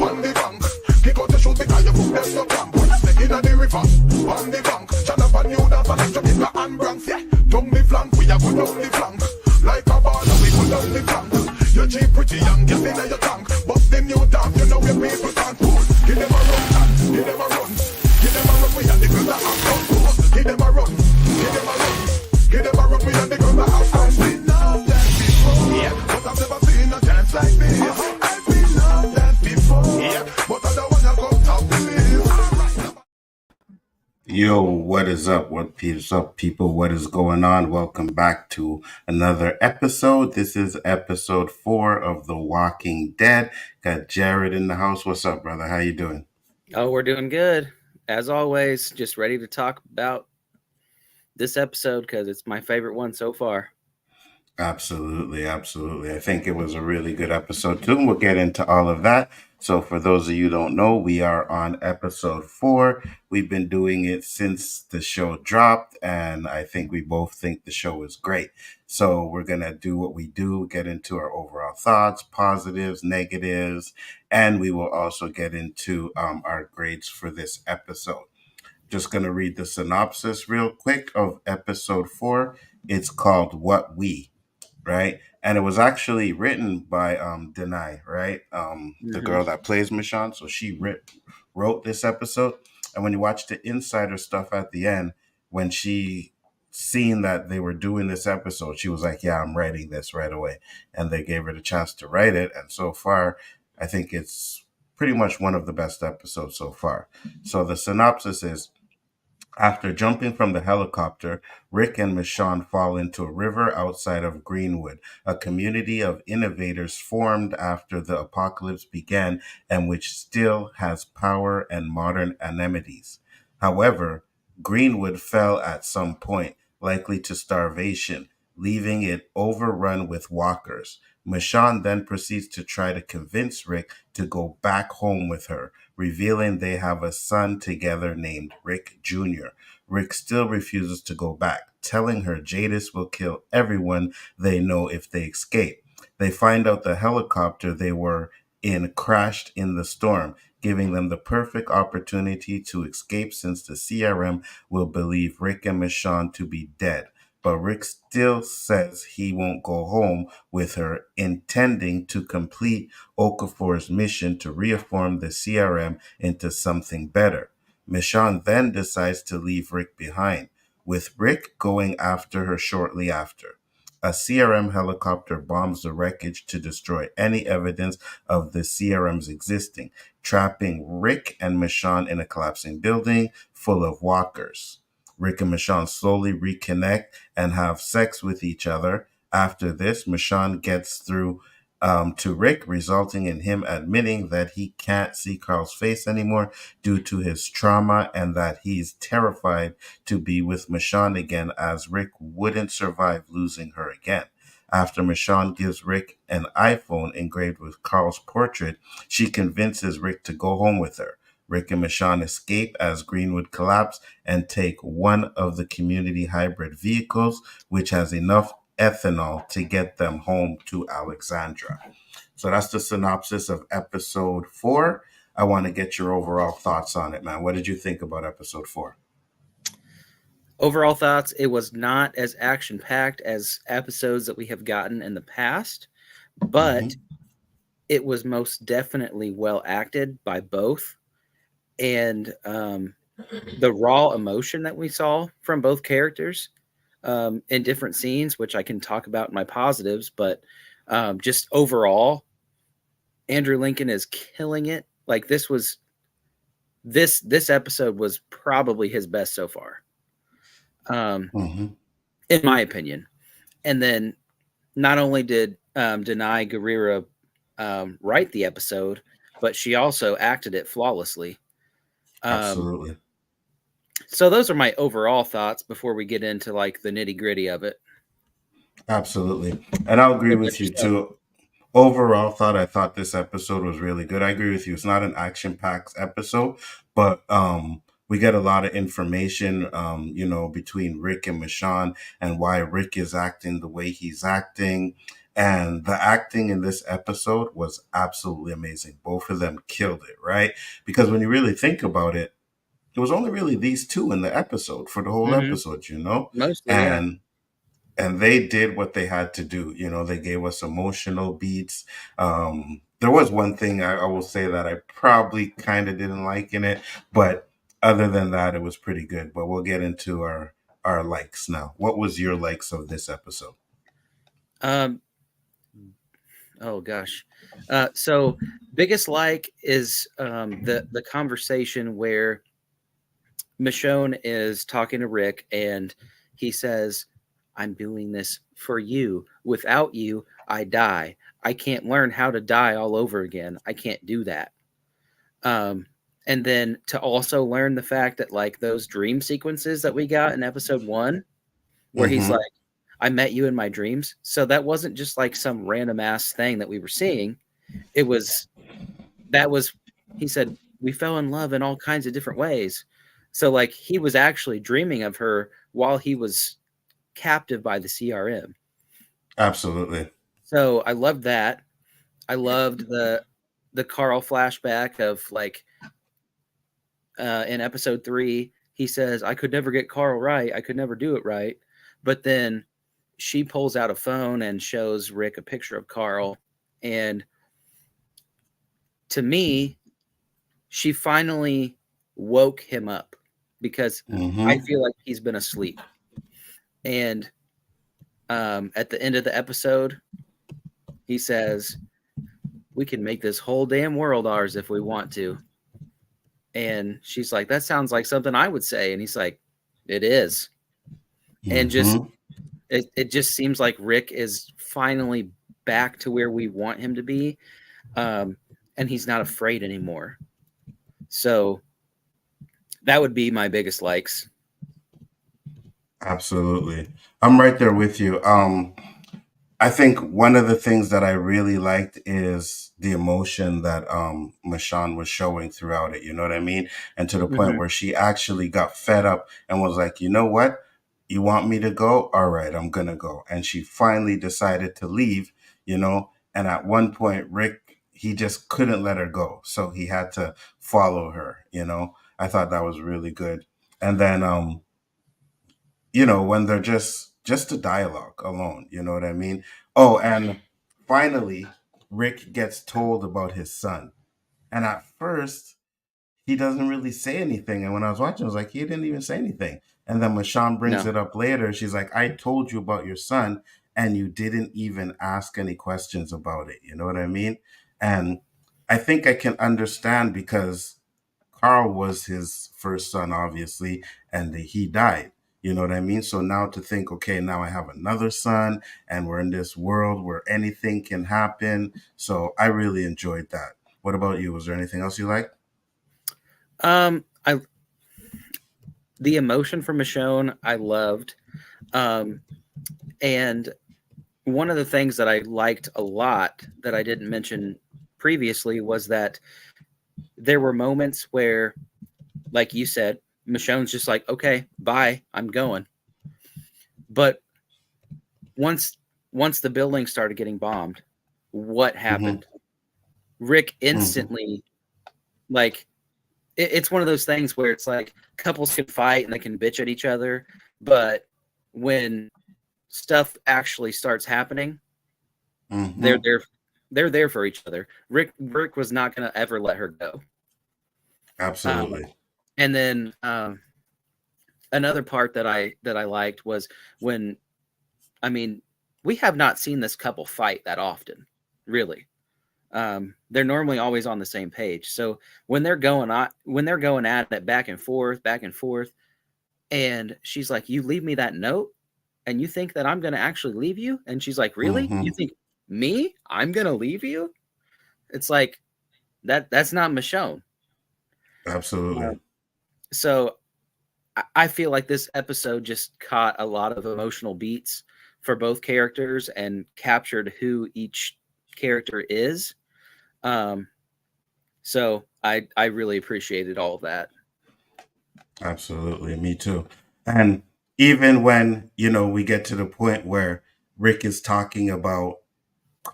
on the bank. Kick out your shoes because you put them no cramp. Snake in the river, on the bank. Shut up and you dance and Jamaica and Bronx. Yeah, down the flank, we a go down the flank. Like a baller, we go down the flank. You're cheap, pretty, and get in your tank. But them new dance, you know where people can't pull. Give them a run, give them a run. Give them a run, we and the girls that have done pull. Give them a run, give them a run. Give them a run, we and the girls that have done pull. I've been loved that before, yeah, but I've never seen a dance like this. I've been loved that before, yeah, but I don't wanna come top the list. Alright. Yo, what is up? What is up, people? What is going on? Welcome back to another episode. This is episode 4 of The Walking Dead. Got Jared in the house. What's up, brother? How you doing? Oh, we're doing good. As always, just ready to talk about this episode because it's my favorite one so far. Absolutely. I think it was a really good episode too. We'll get into all of that. So for those of you who don't know, we are on episode 4. We've been doing it since the show dropped, and I think we both think the show is great. So we're going to do what we do, get into our overall thoughts, positives, negatives, and we will also get into our grades for this episode. Just going to read the synopsis real quick of episode 4. It's called What We, right? And it was actually written by Denai, right? The girl that plays Michonne. So she wrote this episode. And when you watch the insider stuff at the end, when she seen that they were doing this episode, she was like, yeah, I'm writing this right away. And they gave her the chance to write it. And so far, I think it's pretty much one of the best episodes so far. So the synopsis is, after jumping from the helicopter, Rick and Michonne fall into a river outside of Greenwood, a community of innovators formed after the apocalypse began and which still has power and modern amenities. However, Greenwood fell at some point, likely to starvation, leaving it overrun with walkers. Michonne then proceeds to try to convince Rick to go back home with her, revealing they have a son together named Rick Jr. Rick still refuses to go back, telling her Jadis will kill everyone they know if they escape. They find out the helicopter they were in crashed in the storm, giving them the perfect opportunity to escape since the CRM will believe Rick and Michonne to be dead. But Rick still says he won't go home with her, intending to complete Okafor's mission to reform the CRM into something better. Michonne then decides to leave Rick behind, with Rick going after her shortly after. A CRM helicopter bombs the wreckage to destroy any evidence of the CRM's existing, trapping Rick and Michonne in a collapsing building full of walkers. Rick and Michonne slowly reconnect and have sex with each other. After this, Michonne gets through to Rick, resulting in him admitting that he can't see Carl's face anymore due to his trauma and that he's terrified to be with Michonne again, as Rick wouldn't survive losing her again. After Michonne gives Rick an iPhone engraved with Carl's portrait, she convinces Rick to go home with her. Rick and Michonne escape as Greenwood collapse and take one of the community hybrid vehicles, which has enough ethanol to get them home to Alexandria. So that's the synopsis of episode 4. I want to get your overall thoughts on it, man. What did you think about episode 4? Overall thoughts, it was not as action-packed as episodes that we have gotten in the past, but it was most definitely well acted by both. And the raw emotion that we saw from both characters in different scenes, which I can talk about in my positives, but just overall, Andrew Lincoln is killing it. Like this episode was probably his best so far, in my opinion. And then not only did Denai Guerrero write the episode, but she also acted it flawlessly. Absolutely. So those are my overall thoughts before we get into like the nitty gritty of it. Absolutely. And I'll agree with you too. Overall I thought this episode was really good. I agree with you. It's not an action-packed episode, but we get a lot of information, between Rick and Michonne and why Rick is acting the way he's acting. And the acting in this episode was absolutely amazing. Both of them killed it, right? Because when you really think about it, it was only really these two in the episode for the whole Hmm. episode, you know? Mostly, yeah. And they did what they had to do. You know, they gave us emotional beats. There was one thing I will say that I probably kind of didn't like in it, but other than that, it was pretty good. But we'll get into our likes now. What was your likes of this episode? Um, oh gosh. So biggest like is the conversation where Michonne is talking to Rick and he says, I'm doing this for you. Without you, I die. I can't learn how to die all over again. I can't do that. Um, and then to also learn the fact that like those dream sequences that we got in episode 1, where he's Mm-hmm. like, I met you in my dreams. So that wasn't just like some random ass thing that we were seeing. It was that was he said we fell in love in all kinds of different ways. So like he was actually dreaming of her while he was captive by the CRM. Absolutely. So I loved that. I loved the Carl flashback of like in episode 3, he says, I could never get Carl right. I could never do it right. But then she pulls out a phone and shows Rick a picture of Carl. And to me, she finally woke him up because I Mm-hmm. feel like he's been asleep. And at the end of the episode, he says, we can make this whole damn world ours if we want to. And she's like, that sounds like something I would say. And he's like, it is. And just, Mm-hmm. it just seems like Rick is finally back to where we want him to be. And he's not afraid anymore. So that would be my biggest likes. Absolutely. I'm right there with you. I think one of the things that I really liked is the emotion that Michonne was showing throughout it. You know what I mean? And to the point Mm-hmm. where she actually got fed up and was like, you know what? You want me to go? All right, I'm gonna go. And she finally decided to leave, you know. And at one point, Rick, he just couldn't let her go. So he had to follow her, you know. I thought that was really good. And then you know, when they're just the dialogue alone, you know what I mean? Oh, and finally Rick gets told about his son, and at first he doesn't really say anything, and when I was watching I was like, he didn't even say anything. And then when Sean brings No. it up later, she's like, I told you about your son and you didn't even ask any questions about it, you know what I mean? And I think I can understand because Carl was his first son, obviously, and he died. You know what I mean? So now to think, okay, now I have another son, and we're in this world where anything can happen. So I really enjoyed that. What about you? Was there anything else you liked? I the emotion from Michonne I loved. Um, and one of the things that I liked a lot that I didn't mention previously was that there were moments where, like you said, Michonne's just like, okay, bye, I'm going. But once once the building started getting bombed, what Mm-hmm. happened? Rick Mm-hmm. instantly, like, it's one of those things where it's like couples can fight and they can bitch at each other, but when stuff actually starts happening, they're Mm-hmm. there. They're there for each other. Rick was not going to ever let her go. Um, Absolutely. and then another part that I liked was when, I mean, we have not seen this couple fight that often, really. They're normally always on the same page. So when they're going at it back and forth, and she's like, "You leave me that note, and you think that I'm going to actually leave you?" And she's like, "Really? You Mm-hmm. think me? I'm going to leave you?" It's like that's not Michonne. Uh, Absolutely. so I feel like this episode just caught a lot of emotional beats for both characters and captured who each character is. Um, so I really appreciated all of that. Absolutely. Me too. And even when, you know, we get to the point where Rick is talking about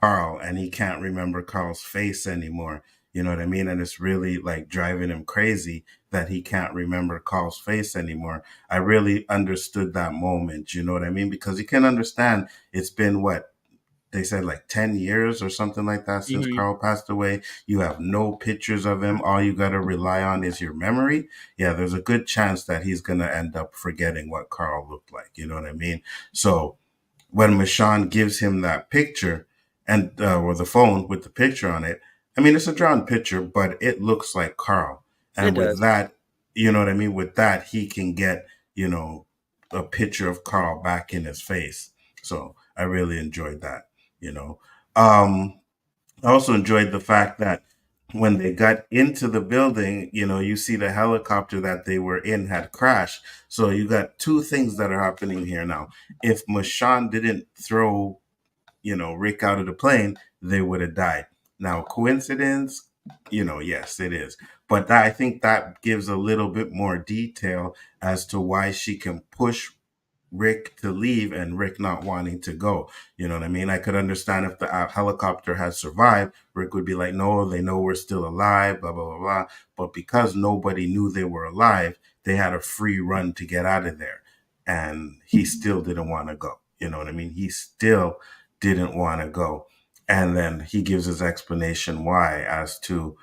Carl, and he can't remember Carl's face anymore. You know what I mean? And it's really like driving him crazy that he can't remember Carl's face anymore. I really understood that moment. You know what I mean? Because you can understand it's been what they said, like 10 years or something like that since Mhm. Carl passed away. You have no pictures of him. All you got to rely on is your memory. Yeah, there's a good chance that he's going to end up forgetting what Carl looked like. You know what I mean? So when Michonne gives him that picture and or the phone with the picture on it, I mean, it's a drawn picture, but it looks like Carl. It And with does. that, you know what I mean? With that, he can get, you know, a picture of Carl back in his face. So I really enjoyed that, you know. I also enjoyed the fact that when they got into the building, you know, you see the helicopter that they were in had crashed. So you got two things that are happening here now. If Michonne didn't throw, you know, Rick out of the plane, they would have died. Now, coincidence, you know, yes, it is. But I think that gives a little bit more detail as to why she can push Rick to leave and Rick not wanting to go. You know what I mean? I could understand if the helicopter had survived, Rick would be like, no, they know we're still alive, blah, blah, blah, blah. But because nobody knew they were alive, they had a free run to get out of there. And he still didn't want to go. You know what I mean? He still didn't want to go. And then he gives his explanation why, as to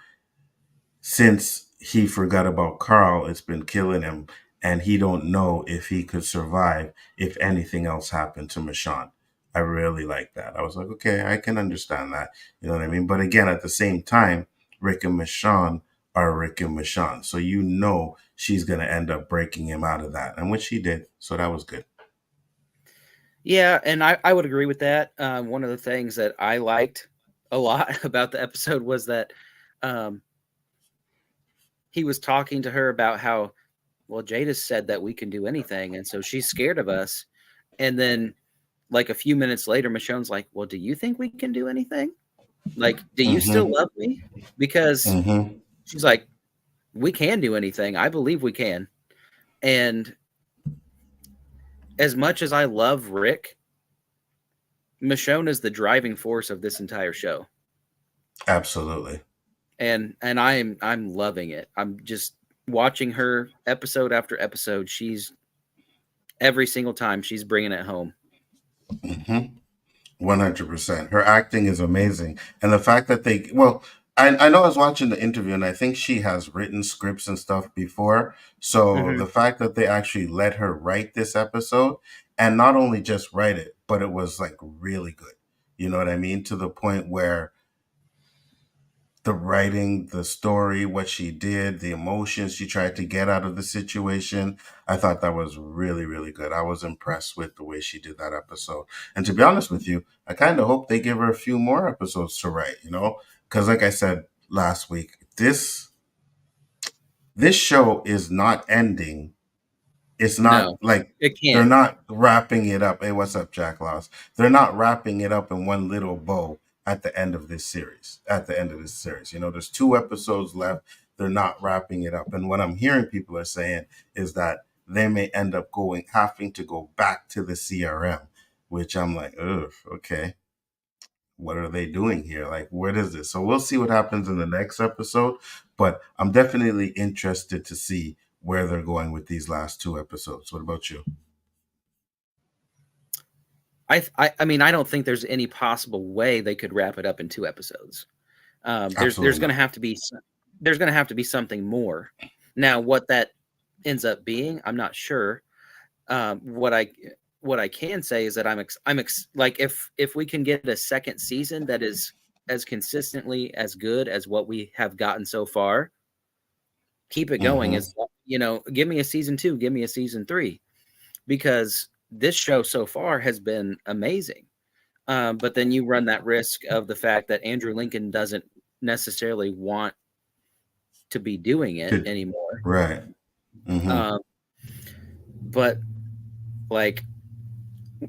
since he forgot about Carl, it's been killing him, and he don't know if he could survive if anything else happened to Michonne. I really like that. I was like, okay, I can understand that. You know what I mean? But again, at the same time, Rick and Michonne are Rick and Michonne. So you know she's going to end up breaking him out of that, and which she did. So that was good. Yeah, and I would agree with that. One of the things that I liked a lot about the episode was that um, he was talking to her about how, well, Jada said that we can do anything, and so she's scared of us. And then, like a few minutes later, Michonne's like, "Well, do you think we can do anything? Like, do you still Mm-hmm. love me?" Because Mm-hmm. she's like, "We can do anything. I believe we can." And as much as I love Rick, Michonne is the driving force of this entire show. Absolutely. And I'm loving it. I'm just watching her episode after episode. She's every single time she's bringing it home. Mm-hmm. 100%. Her acting is amazing. And the fact that well, I know I was watching the interview and I think she has written scripts and stuff before. So Mm-hmm. the fact that they actually let her write this episode and not only just write it, but it was like really good. You know what I mean? To the point where the writing, the story, what she did, the emotions she tried to get out of the situation. I thought that was really, really good. I was impressed with the way she did that episode. And to be honest with you, I kind of hope they give her a few more episodes to write, you know? Because like I said last week, this show is not ending. It's not No, like it they're can't. not wrapping it up. Hey, what's up, Jack Loss? They're not wrapping it up in one little bow at the end of this series. At the end of this series, you know, there's 2 episodes left. They're not wrapping it up. And what I'm hearing people are saying is that they may end up having to go back to the CRM, which I'm like, ugh, okay, what are they doing here? Like, what is this? So we'll see what happens in the next episode. But I'm definitely interested to see where they're going with these last 2 episodes. What about you? I mean, I don't think there's any possible way they could wrap it up in 2 episodes. There's Absolutely going to not. have to be there's going to have to be something more. Now, what that ends up being, I'm not sure. What I can say is that like if we can get a second season that is as consistently as good as what we have gotten so far, keep it going. Mm-hmm. As give me a season 2, give me a season 3, because this show so far has been amazing. But then you run that risk of the fact that Andrew Lincoln doesn't necessarily want to be doing it Good. anymore. Right. Mm-hmm. Um, but like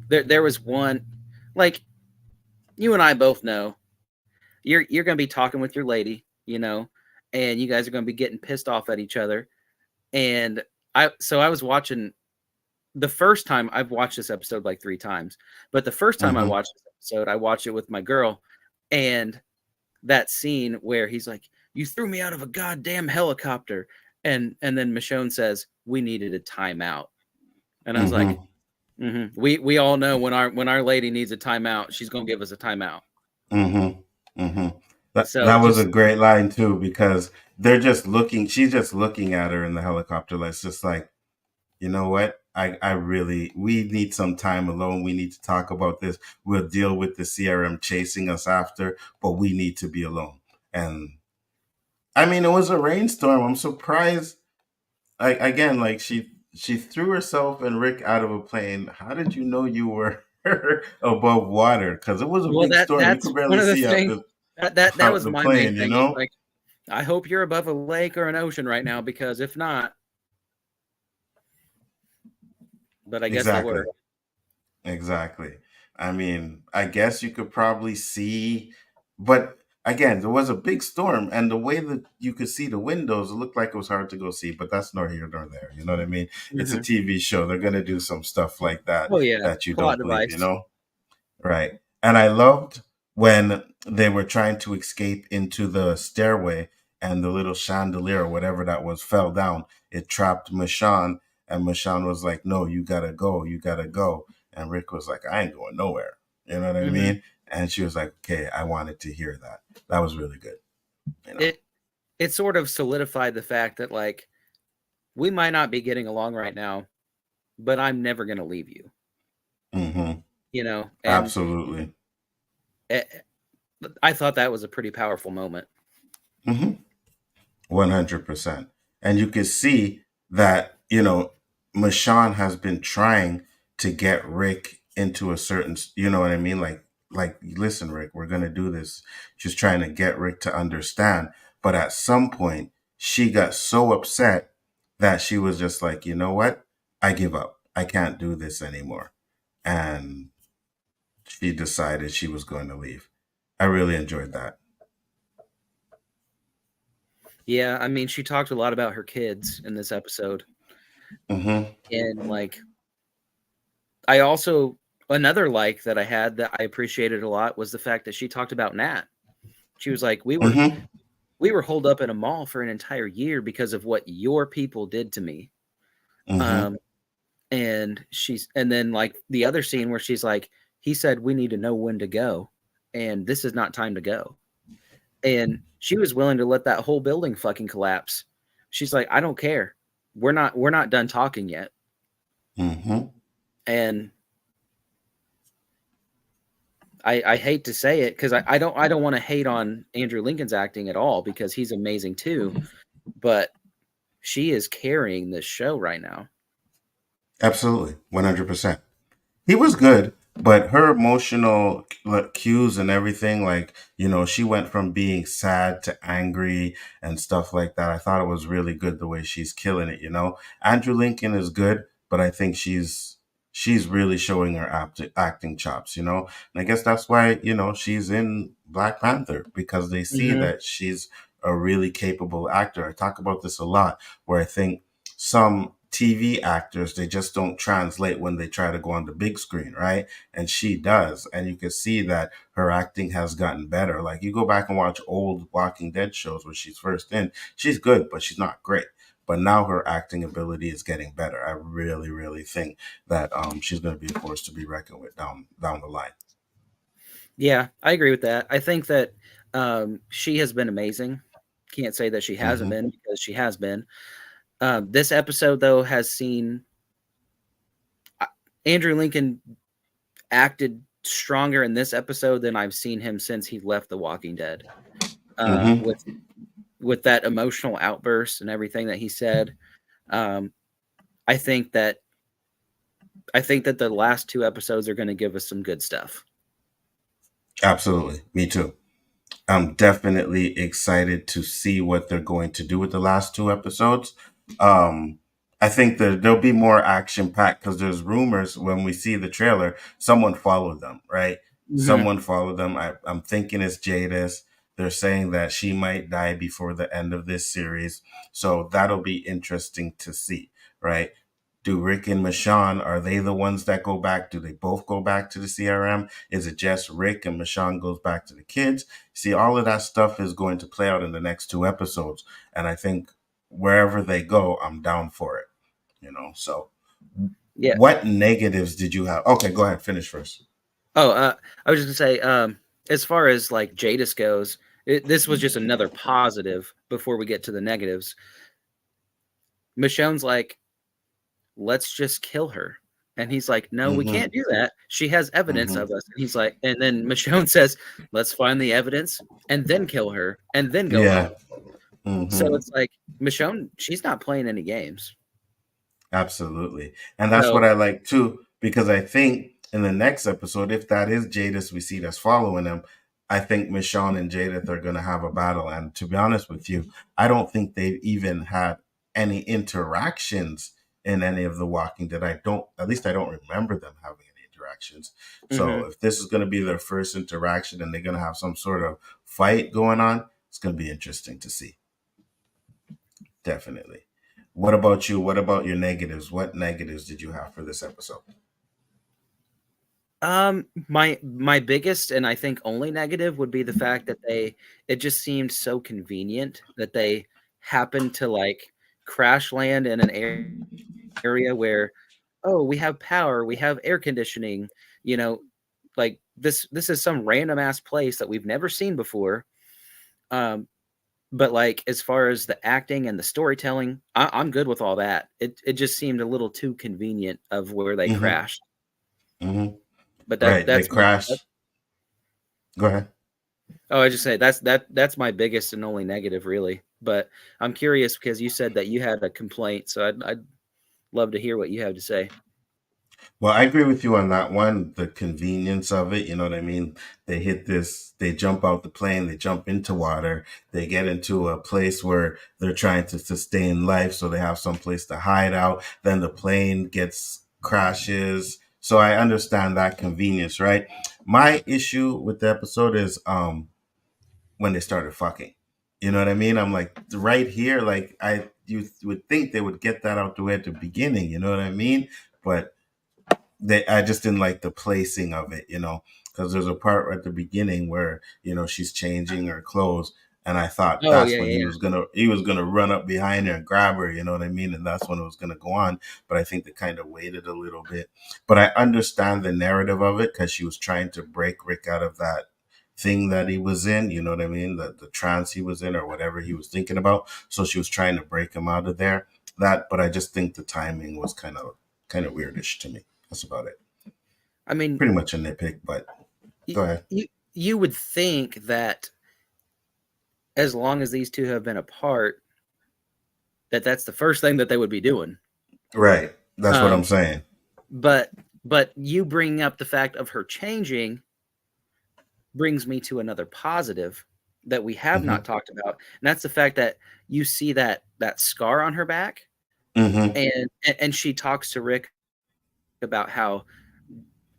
there was one, like, you and I both know you're going to be talking with your lady, and you guys are going to be getting pissed off at each other. And I was watching the first time. I've watched this episode like 3 times, but the first time I Mm-hmm. watched this episode, I watched it with my girl, And that scene where he's like, "You threw me out of a goddamn helicopter," and then Michonne says, "We needed a timeout," and I was like, we all know when our lady needs a timeout, she's gonna give us a timeout. So That was a just great line too, because they're just looking. She's just looking at her in the helicopter. Like, it's just like, you know what? We need some time alone. We need to talk about this. We'll deal with the CRM chasing us after, but we need to be alone. And I mean, it was a rainstorm. I'm surprised. Again, like she threw herself and Rick out of a plane. How did you know you were above water? Because it was a well, big storm. You that's could one barely of the see out things that out was the my main plane. You thing. Is know. like, I hope you're above a lake or an ocean right now, because if not, but I guess they Exactly. were. Exactly. I mean, I guess you could probably see, but again, there was a big storm, and the way that you could see the windows, it looked like it was hard to go see, but that's nor here nor there. You know what I mean? It's a Mhm. TV show. They're going to do some stuff like that Oh yeah, that you plot don't believe, you device. know? Right. And I loved when they were trying to escape into the stairway and the little chandelier or whatever that was fell down. It trapped Michonne, and Michonne was like, "No, you gotta go, you gotta go." And Rick was like, "I ain't going nowhere." You know what I Hmm. mean? And she was like, "Okay, I wanted to hear that." That was really good. You know. It sort of solidified the fact that, like, we might not be getting along right now, but I'm never gonna leave you. Mm-hmm. And Absolutely. eh, I thought that was a pretty powerful moment. Mm-hmm. 100%. And you can see that, Michonne has been trying to get Rick into a certain, you know what I mean? Like, listen, Rick, we're going to do this. She's trying to get Rick to understand. But at some point, she got so upset that she was just like, you know what? I give up. I can't do this anymore. And she decided she was going to leave. I really enjoyed that. Yeah, I mean, she talked a lot about her kids in this episode. Mm-hmm. And, like, I also, another like that I had that I appreciated a lot was the fact that she talked about Nat. She was like, Mm-hmm. we were holed up in a mall for an entire year because of what your people did to me. Mm-hmm. Um, and then, like, the other scene where she's like, he said we need to know when to go, and this is not time to go. And she was willing to let that whole building fucking collapse. She's like, I don't care. We're not done talking yet. Mm-hmm. And I hate to say it, because I don't want to hate on Andrew Lincoln's acting at all, because he's amazing too. But she is carrying this show right now. Absolutely. 100%. He was good, but her emotional cues and everything, like, she went from being sad to angry and stuff like that. I thought it was really good the way she's killing it. Andrew Lincoln is good, but I think she's really showing her acting chops. And I guess that's why, she's in Black Panther, because they see Mm-hmm. that she's a really capable actor. I talk about this a lot, where I think some TV actors, they just don't translate when they try to go on the big screen, right? And she does. And you can see that her acting has gotten better. Like, you go back and watch old Walking Dead shows where she's first in, she's good, but she's not great. But now her acting ability is getting better. I really, really think that she's going to be a force to be reckoned with down the line. Yeah, I agree with that. I think that she has been amazing. Can't say that she hasn't Mm-hmm. been, because she has been. This episode, though, has seen Andrew Lincoln acted stronger in this episode than I've seen him since he left The Walking Dead. Mm-hmm. With that emotional outburst and everything that he said, um, I think that the last two episodes are going to give us some good stuff. Absolutely. Me too. I'm definitely excited to see what they're going to do with the last two episodes. Um, I think that there'll be more action packed, because there's rumors when we see the trailer, someone followed them, right? Mm-hmm. Someone followed them. I'm thinking it's Jadis. They're saying that she might die before the end of this series. So that'll be interesting to see, right? Do Rick and Michonne, are they the ones that go back? Do they both go back to the CRM? Is it just Rick and Michonne goes back to the kids? See, all of that stuff is going to play out in the next two episodes. And I think wherever they go, I'm down for it. So Yeah. what negatives did you have? Okay, go ahead. Finish first. Oh, I was just gonna say, as far as like Jadis goes, this was just another positive before we get to the negatives. Michonne's like, let's just kill her. And he's like, no, we can't do that. She has evidence of us. And he's like, and then Michonne says, let's find the evidence and then kill her and then go home. So it's like Michonne, she's not playing any games. Absolutely. And that's what I like too, because I think in the next episode, if that is Jadis we see that's following him, I think Michonne and Jadith are going to have a battle. And to be honest with you, I don't think they've even had any interactions in any of the Walking Dead. At least I don't remember them having any interactions. So if this is going to be their first interaction and they're going to have some sort of fight going on, it's going to be interesting to see. Definitely. What about you? What about your negatives? What negatives did you have for this episode? My biggest and I think only negative would be the fact that it just seemed so convenient that they happened to like crash land in an area where, oh, we have power, we have air conditioning, like this is some random ass place that we've never seen before. But like as far as the acting and the storytelling, I'm good with all that. It just seemed a little too convenient of where they crashed. But that's they crashed. Go ahead. Oh, I just say that's my biggest and only negative, really. But I'm curious because you said that you had a complaint, so I'd love to hear what you have to say. Well, I agree with you on that one. The convenience of it, you know what I mean? They jump out the plane, they jump into water, they get into a place where they're trying to sustain life, so they have some place to hide out. Then the plane crashes. So I understand that convenience, right? My issue with the episode is when they started fucking. You know what I mean? I'm like, right here, like you would think they would get that out the way at the beginning, you know what I mean? But I just didn't like the placing of it, because there's a part at the beginning where, she's changing her clothes. And I thought he was gonna run up behind her and grab her, you know what I mean? And that's when it was gonna go on. But I think they kind of waited a little bit. But I understand the narrative of it because she was trying to break Rick out of that thing that he was in, you know what I mean? The trance he was in or whatever he was thinking about. So she was trying to break him out of there. But I just think the timing was kind of weirdish to me. That's about it. I mean, pretty much a nitpick, but go ahead. You would think that as long as these two have been apart, that's the first thing that they would be doing. Right. That's what I'm saying. But you bringing up the fact of her changing brings me to another positive that we have not talked about. And that's the fact that you see that scar on her back. And she talks to Rick about how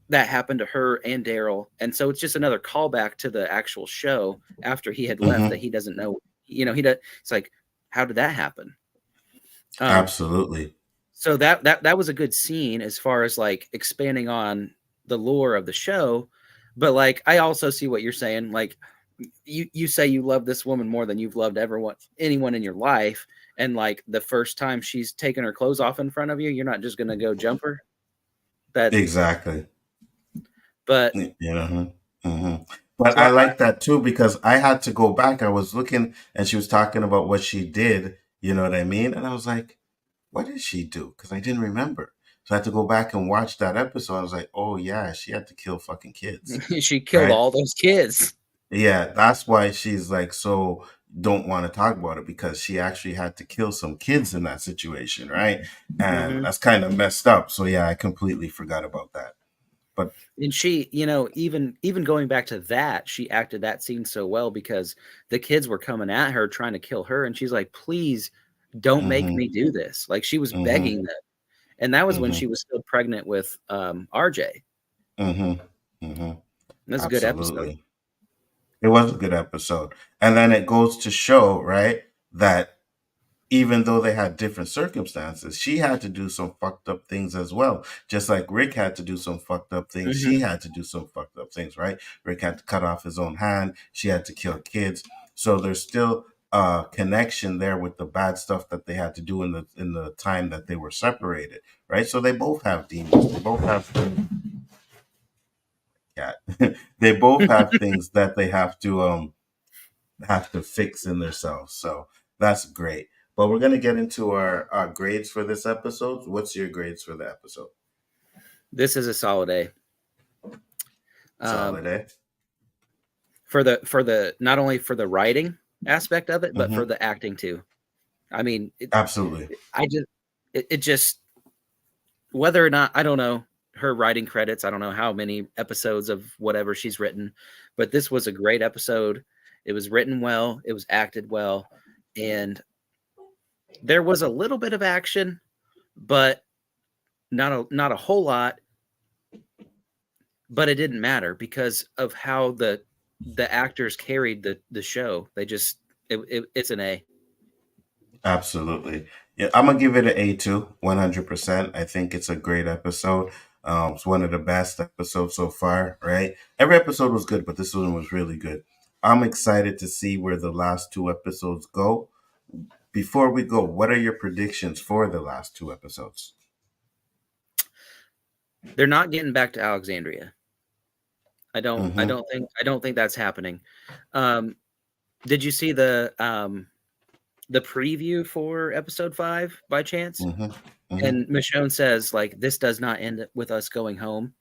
that happened to her and Daryl. And so it's just another callback to the actual show after he had left that he doesn't know, it's like, how did that happen? Absolutely. So that was a good scene as far as like expanding on the lore of the show. But like, I also see what you're saying. Like you say you love this woman more than you've loved anyone in your life. And like the first time she's taken her clothes off in front of you, you're not just going to go jump her. Exactly. But But I like that too, because I had to go back. I was looking and she was talking about what she did, you know what I mean? And I was like, what did she do? Because I didn't remember. So I had to go back and watch that episode. I was like, oh yeah, she had to kill fucking kids. She killed all those kids. Yeah, that's why she's like, so don't want to talk about it, because she actually had to kill some kids in that situation, right? And that's kind of messed up. So yeah, I completely forgot about that. But and she, even going back to that, she acted that scene so well because the kids were coming at her trying to kill her, and she's like, please don't make me do this. Like she was begging them. And that was when she was still pregnant with RJ. That's a good episode. It was a good episode. And then it goes to show, right, that even though they had different circumstances, she had to do some fucked up things as well. Just like Rick had to do some fucked up things, she had to do some fucked up things, right? Rick had to cut off his own hand. She had to kill kids. So there's still a connection there with the bad stuff that they had to do in the time that they were separated, right? So they both have demons. They both have they both have things that they have to fix in themselves. So that's great. But we're going to get into our grades for this episode. What's your grades for the episode? This is a solid A. Solid A. For the not only for the writing aspect of it, but for the acting too. I mean, absolutely. It just, whether or not, I don't know her writing credits. I don't know how many episodes of whatever she's written, but this was a great episode. It was written well. It was acted well. And there was a little bit of action, but not a whole lot. But it didn't matter because of how the actors carried the show. They just, it's an A. Absolutely. Yeah, I'm going to give it an A too, 100%. I think it's a great episode. It's one of the best episodes so far, right? Every episode was good, but this one was really good. I'm excited to see where the last 2 episodes go. Before we go, what are your predictions for the last 2 episodes? They're not getting back to Alexandria. I don't think that's happening. Did you see the preview for episode 5 by chance? And Michonne says, like, this does not end with us going home.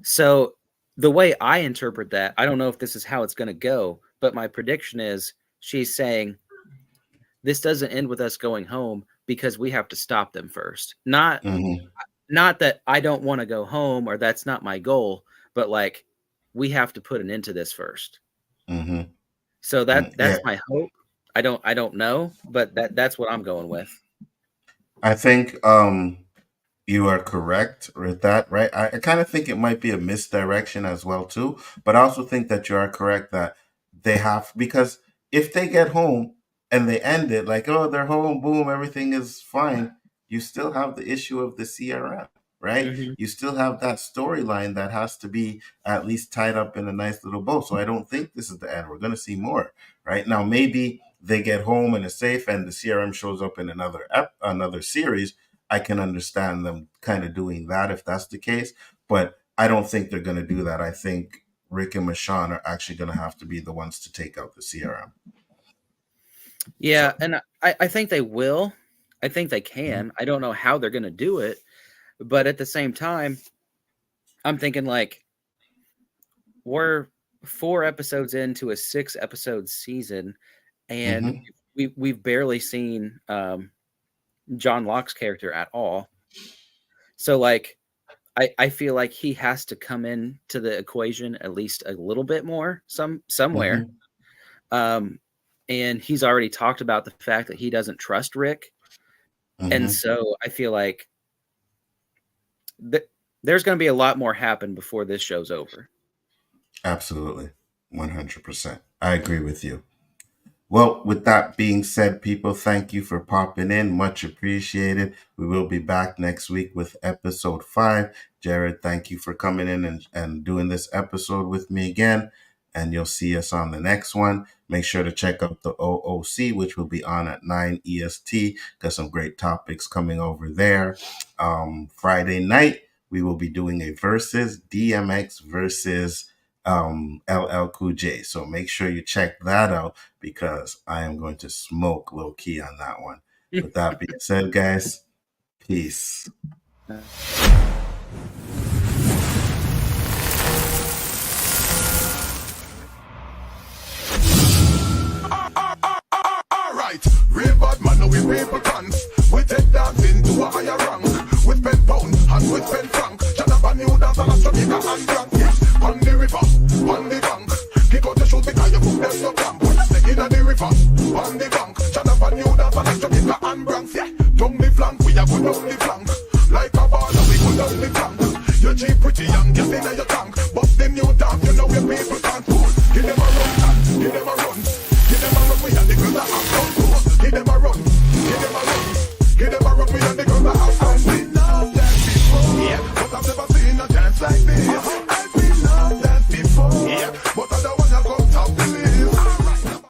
So the way I interpret that, I don't know if this is how it's going to go, but my prediction is she's saying this doesn't end with us going home because we have to stop them first. Not that I don't want to go home or that's not my goal, but like we have to put an end to this first. So that's my hope. I don't know, but that's what I'm going with. I think you are correct with that, right? I kind of think it might be a misdirection as well too, but I also think that you are correct that they have, because if they get home and they end it like, oh, they're home, boom, everything is fine, you still have the issue of the CRM, right? You still have that storyline that has to be at least tied up in a nice little bow. So I don't think this is the end. We're going to see more, right? Now, maybe they get home and it's safe and the CRM shows up in another series. I can understand them kind of doing that if that's the case, but I don't think they're going to do that. I think Rick and Michonne are actually going to have to be the ones to take out the CRM. Yeah, so. And I think they will. I think they can. I don't know how they're going to do it, but at the same time, I'm thinking like we're 4 episodes into a 6-episode season, and we've barely seen John Locke's character at all. So like, I feel like he has to come into the equation at least a little bit more somewhere. And he's already talked about the fact that he doesn't trust Rick. And so I feel like there's going to be a lot more happen before this show's over. Absolutely. 100%. I agree with you. Well, with that being said, people, thank you for popping in. Much appreciated. We will be back next week with episode 5. Jared, thank you for coming in and doing this episode with me again. And you'll see us on the next one. Make sure to check out the OOC, which will be on at 9 EST. Got some great topics coming over there. Friday night, we will be doing a versus DMX versus LL Cool J. So make sure you check that out because I am going to smoke low key on that one. With that being said, guys, peace. Real bad man, now we people dance. We take dancing to a higher rank. With pen pound and with pen frank. Janaba new dance and a Jamaica and drunk. Yes, on the river, on the bank. Kick out the shoes because you put them no camp. Snake in the river, on the bank. Janaba new dance and a Jamaica and Bronx. Yeah, down the flank, we a go down the flank. Like a baller, we go down the flank. You cheap pretty young, get in your tank. But the new dance, you know we people can't pull. Give them a run, give them a run. Give them a run, we have the girls that have done. them a run.